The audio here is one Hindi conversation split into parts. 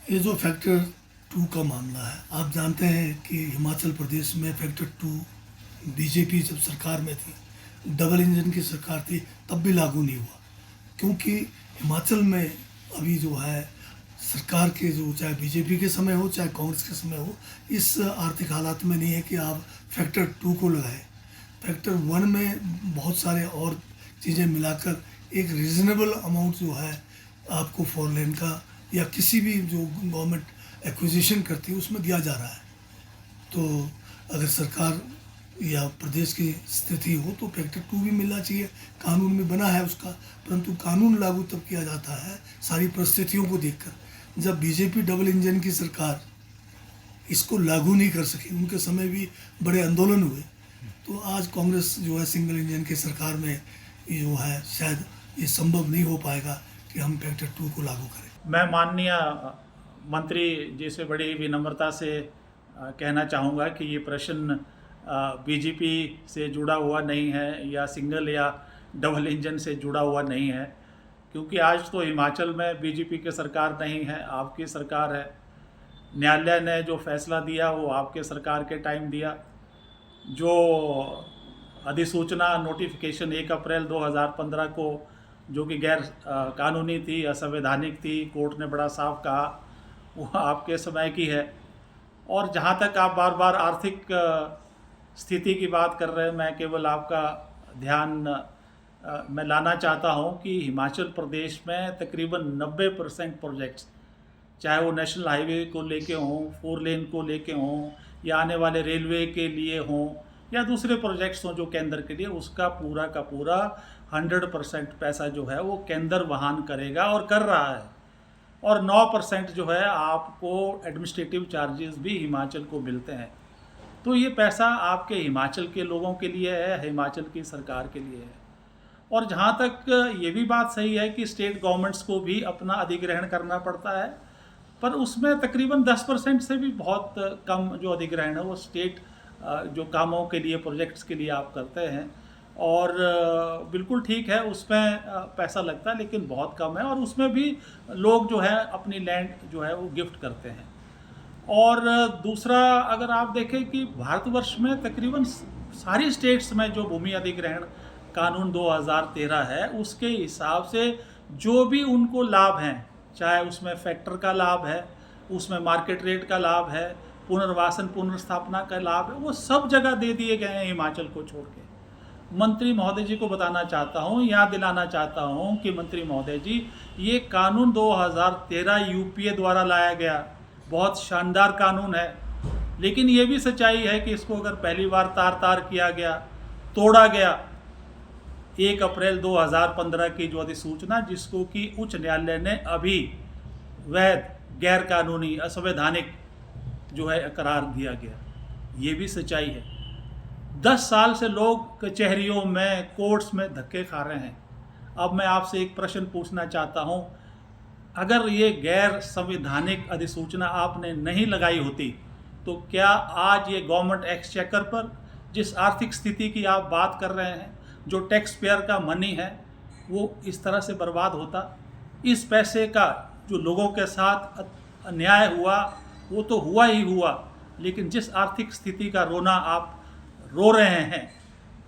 ये जो फैक्टर 2 का मामला है, आप जानते हैं कि हिमाचल प्रदेश में फैक्टर 2 बीजेपी जब सरकार में थी, डबल इंजन की सरकार थी, तब भी लागू नहीं हुआ। क्योंकि हिमाचल में अभी जो है सरकार के जो चाहे बीजेपी के समय हो चाहे कांग्रेस के समय हो, इस आर्थिक हालात में नहीं है कि आप फैक्टर 2 को लगाएं। फैक्टर 1 में बहुत सारे और चीज़ें मिलाकर एक रीज़नेबल अमाउंट जो है आपको 4 लेन का या किसी भी जो गवर्नमेंट एक्विजिशन करती है उसमें दिया जा रहा है। तो अगर सरकार या प्रदेश की स्थिति हो तो फैक्टर 2 भी मिलना चाहिए। कानून में बना है उसका, परंतु कानून लागू तब किया जाता है सारी परिस्थितियों को देखकर। जब बीजेपी डबल इंजन की सरकार इसको लागू नहीं कर सकी, उनके समय भी बड़े आंदोलन हुए, तो आज कांग्रेस जो है सिंगल इंजन की सरकार में ये जो है शायद ये संभव नहीं हो पाएगा कि हम फैक्टर 2 को लागू करें। मैं माननीय मंत्री जी से बड़ी विनम्रता से कहना चाहूँगा कि ये प्रश्न बीजेपी से जुड़ा हुआ नहीं है या सिंगल या डबल इंजन से जुड़ा हुआ नहीं है, क्योंकि आज तो हिमाचल में बीजेपी की सरकार नहीं है, आपकी सरकार है। न्यायालय ने जो फैसला दिया वो आपके सरकार के टाइम दिया। जो अधिसूचना नोटिफिकेशन 1 अप्रैल 2015 को जो कि गैर कानूनी थी, असंवैधानिक थी, कोर्ट ने बड़ा साफ कहा, वो आपके समय की है। और जहाँ तक आप बार बार आर्थिक स्थिति की बात कर रहे हैं, मैं केवल आपका ध्यान मैं लाना चाहता हूँ कि हिमाचल प्रदेश में तकरीबन 90% प्रोजेक्ट्स, चाहे वो नेशनल हाईवे को लेके हों, 4 लेन को लेके हों, या आने वाले रेलवे के लिए हों, या दूसरे प्रोजेक्ट्स हों जो केंद्र के लिए, उसका पूरा का पूरा 100% पैसा जो है वो केंद्र वहन करेगा और कर रहा है। और 9% जो है आपको एडमिनिस्ट्रेटिव चार्जेस भी हिमाचल को मिलते हैं। तो ये पैसा आपके हिमाचल के लोगों के लिए है, हिमाचल की सरकार के लिए है। और जहाँ तक ये भी बात सही है कि स्टेट गवर्नमेंट्स को भी अपना अधिग्रहण करना पड़ता है, पर उसमें तकरीबन 10% से भी बहुत कम जो अधिग्रहण है वो स्टेट जो कामों के लिए, प्रोजेक्ट्स के लिए आप करते हैं। और बिल्कुल ठीक है, उसमें पैसा लगता है लेकिन बहुत कम है, और उसमें भी लोग जो है अपनी लैंड जो है वो गिफ्ट करते हैं। और दूसरा, अगर आप देखें कि भारतवर्ष में तकरीबन सारी स्टेट्स में जो भूमि अधिग्रहण कानून 2013 है, उसके हिसाब से जो भी उनको लाभ हैं, चाहे उसमें फैक्टर का लाभ है, उसमें मार्केट रेट का लाभ है, पुनर्वासन पुनर्स्थापना का लाभ है, वो सब जगह दे दिए गए हैं हिमाचल को छोड़ के। मंत्री महोदय जी को बताना चाहता हूँ, याद दिलाना चाहता हूँ कि मंत्री महोदय जी, ये कानून 2013 यूपीए द्वारा लाया गया बहुत शानदार कानून है, लेकिन ये भी सच्चाई है कि इसको अगर पहली बार तार किया गया, तोड़ा गया 1 अप्रैल 2015 की जो अधिसूचना, जिसको कि उच्च न्यायालय ने अभी वैध, गैर कानूनी, असंवैधानिक जो है करार दिया गया, ये भी सच्चाई है। 10 साल से लोग कचहरियों में, कोर्ट्स में धक्के खा रहे हैं। अब मैं आपसे एक प्रश्न पूछना चाहता हूँ, अगर ये गैर संवैधानिक अधिसूचना आपने नहीं लगाई होती तो क्या आज ये गवर्नमेंट एक्सचेकर पर जिस आर्थिक स्थिति की आप बात कर रहे हैं, जो टैक्स पेयर का मनी है, वो इस तरह से बर्बाद होता? इस पैसे का जो लोगों के साथ अन्याय हुआ वो तो हुआ ही हुआ, लेकिन जिस आर्थिक स्थिति का रोना आप रो रहे हैं,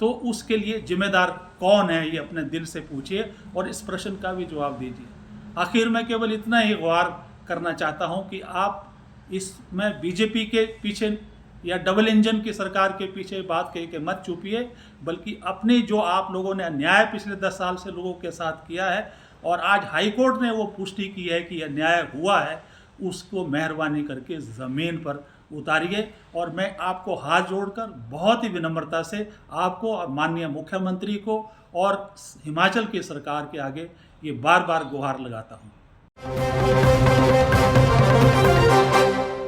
तो उसके लिए जिम्मेदार कौन है, ये अपने दिल से पूछिए और इस प्रश्न का भी जवाब दीजिए। आखिर मैं केवल इतना ही गुहार करना चाहता हूं कि आप इसमें बीजेपी के पीछे या डबल इंजन की सरकार के पीछे बात कह के मत चुपिए, बल्कि अपने जो आप लोगों ने अन्याय पिछले 10 साल से लोगों के साथ किया है और आज हाई कोर्ट ने वो पुष्टि की है कि अन्याय हुआ है, उसको मेहरबानी करके ज़मीन पर उतारिए। और मैं आपको हाथ जोड़कर बहुत ही विनम्रता से आपको और माननीय मुख्यमंत्री को और हिमाचल की सरकार के आगे ये बार बार गुहार लगाता हूँ।